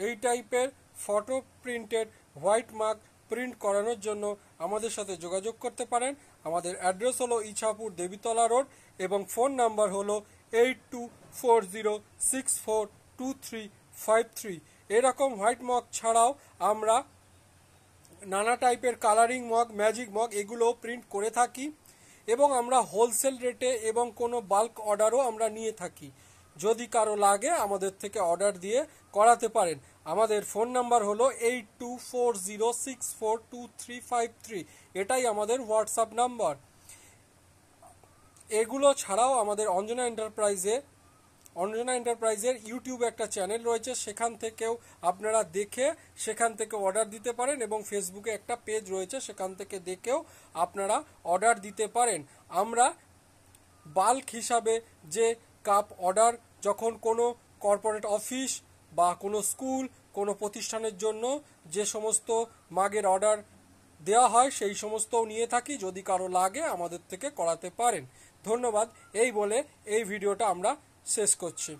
এই টাইপের photo printed white mark print করানোর জন্য আমাদের সাথে যোগাযোগ করতে পারেন। আমাদের অ্যাড্রেস হলো ইছাপুর দেবীতলা রোড এবং ফোন নাম্বার হলো 8240642353। এরকম হোয়াইট মগ ছাড়াও আমরা নানা টাইপের কালারিং মগ, ম্যাজিক মগ এগুলো প্রিন্ট করে থাকি এবং আমরা হোলসেল রেটে এবং কোনো বাল্ক অর্ডারও আমরা নিয়ে থাকি। যদি কারো লাগে আমাদের থেকে অর্ডার দিয়ে করাতে পারেন। আমাদের ফোন নাম্বার হলো 8240642353। এটাই আমাদের হোয়াটসঅ্যাপ নাম্বার। এগুলো ছাড়াও আমাদের অঞ্জনা এন্টারপ্রাইজের ইউটিউবে একটা চ্যানেল রয়েছে, সেখান থেকেও আপনারা দেখে সেখান থেকে অর্ডার দিতে পারেন এবং ফেসবুকে একটা পেজ রয়েছে, সেখান থেকে দেখেও আপনারা অর্ডার দিতে পারেন। আমরা বাল্ক হিসাবে যে কাপ অর্ডার যখন কোনো কর্পোরেট অফিস বা কোনো স্কুল, কোনো প্রতিষ্ঠানের জন্য যে সমস্ত মাগের অর্ডার দেওয়া হয় সেই সমস্তও নিয়ে থাকি। যদি কারো লাগে আমাদের থেকে করাতে পারেন। ধন্যবাদ। এই বলে এই ভিডিওটা আমরা শেষ করছি।